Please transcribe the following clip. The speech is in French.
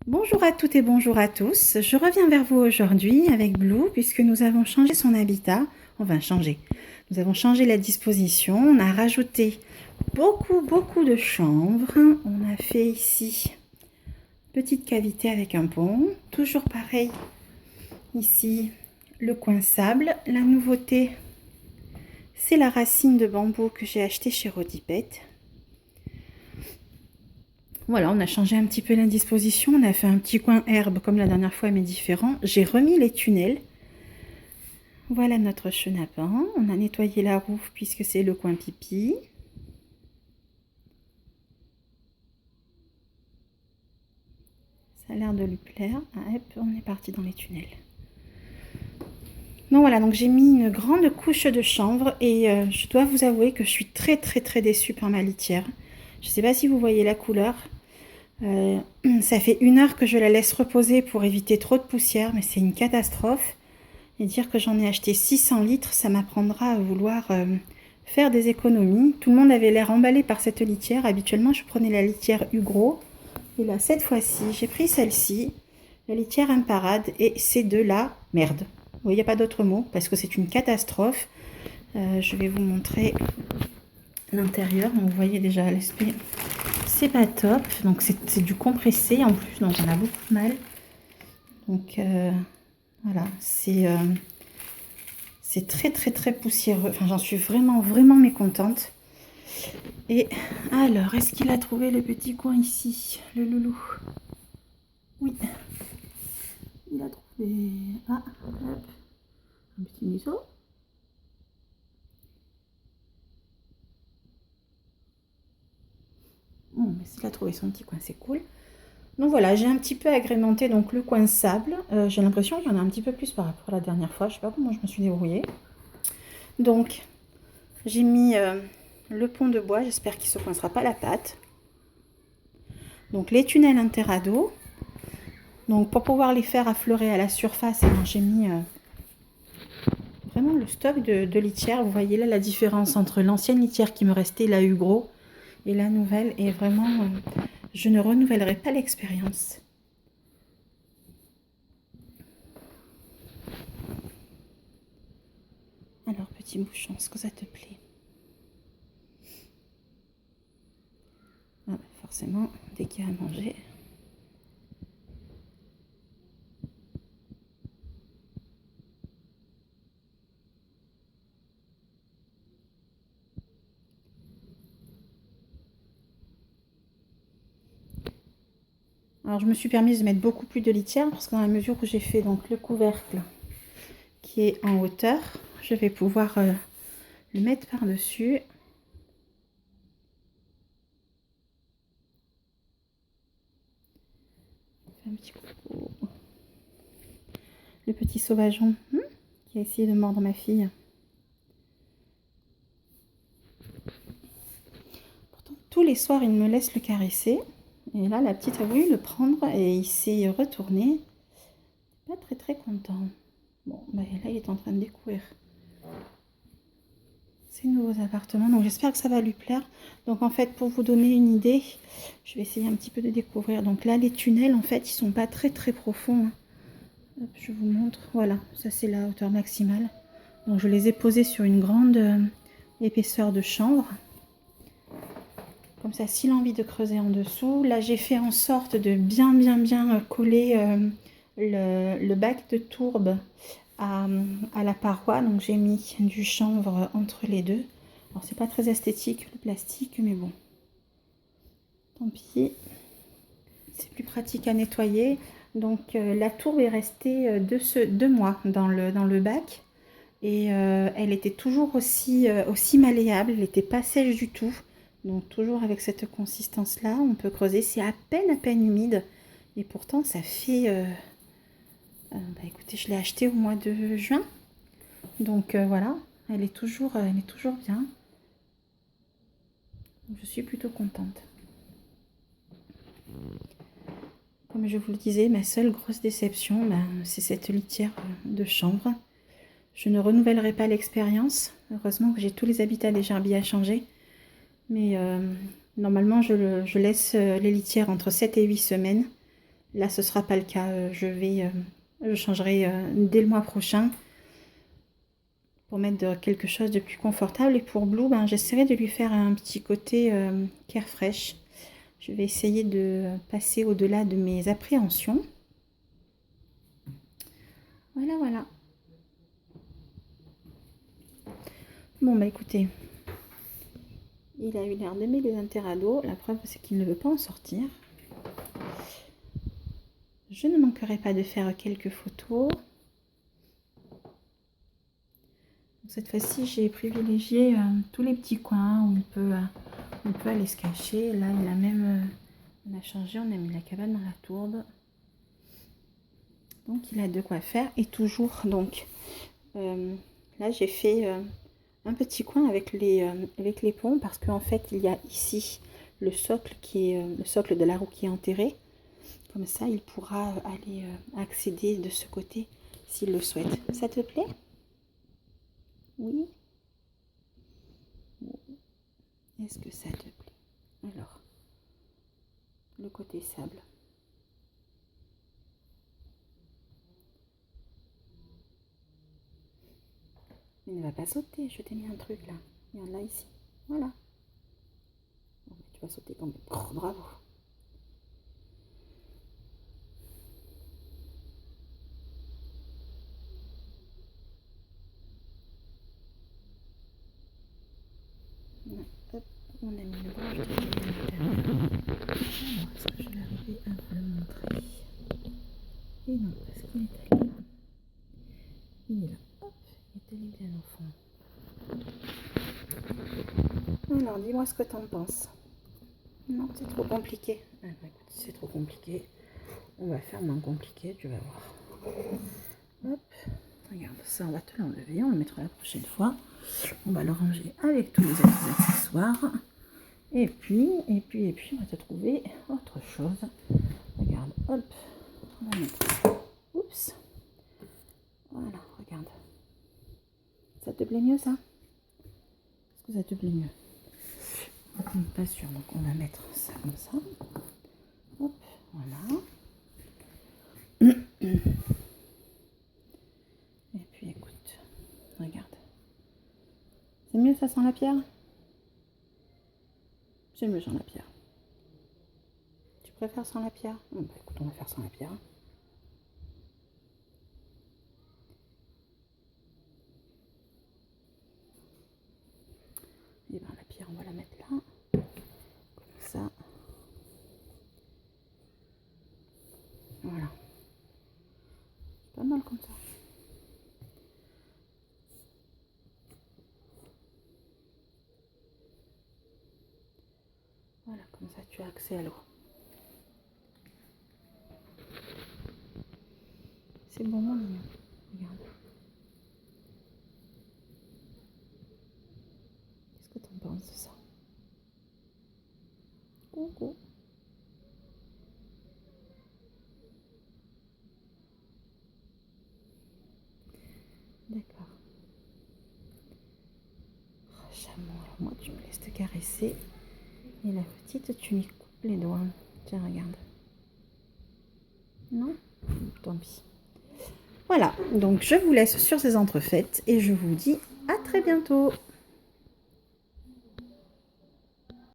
Bonjour à toutes et bonjour à tous. Je reviens vers vous aujourd'hui avec Blue puisque nous avons changé son habitat. Enfin changé. Nous avons changé la disposition. On a rajouté beaucoup de chambres. On a fait ici petite cavité avec un pont. Toujours pareil. Ici le coin sable. La nouveauté, c'est la racine de bambou que j'ai achetée chez Rodipet. Voilà, on a changé un petit peu la disposition. On a fait un petit coin herbe comme la dernière fois, mais différent. J'ai remis les tunnels. Voilà notre chenapan. On a nettoyé la roue puisque c'est le coin pipi. Ça a l'air de lui plaire. Ah, hop, on est parti dans les tunnels. Donc voilà, donc j'ai mis une grande couche de chanvre et je dois vous avouer que je suis très déçue par ma litière. Je ne sais pas si vous voyez la couleur. Ça fait 1 heure que je la laisse reposer pour éviter trop de poussière, mais c'est une catastrophe. Et dire que j'en ai acheté 600 litres, ça m'apprendra à vouloir faire des économies. Tout le monde avait l'air emballé par cette litière. Habituellement, je prenais la litière Hugro. Et là, cette fois-ci, j'ai pris celle-ci, la litière Imparade, et c'est de la merde. Il n'y a pas d'autre mot, parce que c'est une catastrophe. Je vais vous montrer l'intérieur. Donc, vous voyez déjà l'aspect, c'est pas top. Donc, c'est du compressé en plus, donc on a beaucoup de mal. Donc, voilà, c'est très poussiéreux. Enfin, j'en suis vraiment mécontente. Et alors, est-ce qu'il a trouvé le petit coin ici, le loulou? Oui, il a trouvé. Ah, hop, un petit museau. Bon, mais s'il a trouvé son petit coin, c'est cool. Donc voilà, j'ai un petit peu agrémenté donc le coin sable. J'ai l'impression qu'il y en a un petit peu plus par rapport à la dernière fois. Je sais pas comment je me suis débrouillée. Donc, j'ai mis le pont de bois. J'espère qu'il ne se coincera pas la patte. Donc, les tunnels interado. Donc, pour pouvoir les faire affleurer à la surface, j'ai mis vraiment le stock de litière. Vous voyez là la différence entre l'ancienne litière qui me restait, la Hugro, et la nouvelle. Et vraiment, je ne renouvellerai pas l'expérience. Alors, petit bouchon, est-ce que ça te plaît? Ah, forcément, dès qu'il y a à manger. Alors, je me suis permise de mettre beaucoup plus de litière parce que dans la mesure où j'ai fait donc le couvercle qui est en hauteur, je vais pouvoir le mettre par-dessus. Un petit coucou. Le petit sauvageon qui a essayé de mordre ma fille. Pourtant, tous les soirs, il me laisse le caresser. Et là, la petite a voulu le prendre et il s'est retourné. Pas très content. Bon, bah, là, il est en train de découvrir ces nouveaux appartements. Donc, j'espère que ça va lui plaire. Donc, en fait, pour vous donner une idée, je vais essayer un petit peu de découvrir. Donc là, les tunnels, en fait, ils sont pas très profonds. Hop, je vous montre. Voilà, ça, c'est la hauteur maximale. Donc, je les ai posés sur une grande épaisseur de chanvre. Comme ça, s'il a envie de creuser en dessous. Là, j'ai fait en sorte de bien coller le bac de tourbe à la paroi. Donc, j'ai mis du chanvre entre les deux. Alors, c'est pas très esthétique, le plastique, mais bon. Tant pis. C'est plus pratique à nettoyer. Donc, la tourbe est restée 2 mois dans le bac. Et elle était toujours aussi malléable. Elle n'était pas sèche du tout. Donc toujours avec cette consistance là, on peut creuser. C'est à peine humide. Et pourtant ça fait... écoutez, je l'ai acheté au mois de juin. Donc voilà, elle est toujours bien. Donc, je suis plutôt contente. Comme je vous le disais, ma seule grosse déception, c'est cette litière de chanvre. Je ne renouvellerai pas l'expérience. Heureusement que j'ai tous les habitats des gerbilles à changer. Mais normalement, je laisse les litières entre 7 et 8 semaines. Là, ce ne sera pas le cas. Je changerai dès le mois prochain pour mettre quelque chose de plus confortable. Et pour Blue, ben, j'essaierai de lui faire un petit côté Carefresh. Je vais essayer de passer au-delà de mes appréhensions. Voilà, voilà. Bon, bah écoutez, il a eu l'air d'aimer les interados. La preuve, c'est qu'il ne veut pas en sortir. Je ne manquerai pas de faire quelques photos. Cette fois-ci, j'ai privilégié tous les petits coins où on peut aller se cacher. Là, il a même... on a changé, on a mis la cabane dans la tourbe. Donc, il a de quoi faire. Et toujours, donc, là, j'ai fait un petit coin avec les ponts parce qu'en fait, il y a ici le socle qui est le socle de la roue qui est enterré. Comme ça, il pourra aller accéder de ce côté s'il le souhaite. Ça te plaît? Oui. Est-ce que ça te plaît? Alors, le côté sable. Il ne va pas sauter, je t'ai mis un truc là. Regarde là, ici. Voilà. Bon, tu vas sauter quand même. Oh, bravo. Hop, on a mis le branche de l'intérieur. Alors, est-ce que je vais arriver à vous le montrer? Et non, parce qu'il est allé. Il est là. Hop, il est allé bien au fond. Alors, dis-moi ce que t'en penses. Non, c'est trop compliqué. Ah, bah, écoute, c'est trop compliqué. On va faire moins compliqué, tu vas voir. Hop, regarde, ça, on va te l'enlever. On le mettra la prochaine fois. On va le ranger avec tous les autres accessoires. Et puis, on va te trouver autre chose. Regarde, hop, on va mettre. Oups. Voilà, regarde. Ça te plaît mieux, ça? Est-ce que ça te plaît mieux? Pas sûr, donc on va mettre ça comme ça. Hop, voilà. Et puis écoute, regarde. C'est mieux ça sans la pierre? C'est mieux sans la pierre. Tu préfères sans la pierre? Bon, bah, écoute, on va faire sans la pierre. Et bien la pierre, on va la mettre là. Comme ça. Voilà. C'est pas mal comme ça. Voilà, comme ça tu as accès à l'eau. C'est bon, mon mignon. Regarde. Qu'est-ce que tu en penses de ça? Coucou. D'accord. Oh, chameau, alors moi tu me laisses te caresser. Et la petite, tu lui coupes les doigts. Tiens, regarde. Non? Tant pis. Voilà, donc je vous laisse sur ces entrefaites et je vous dis à très bientôt.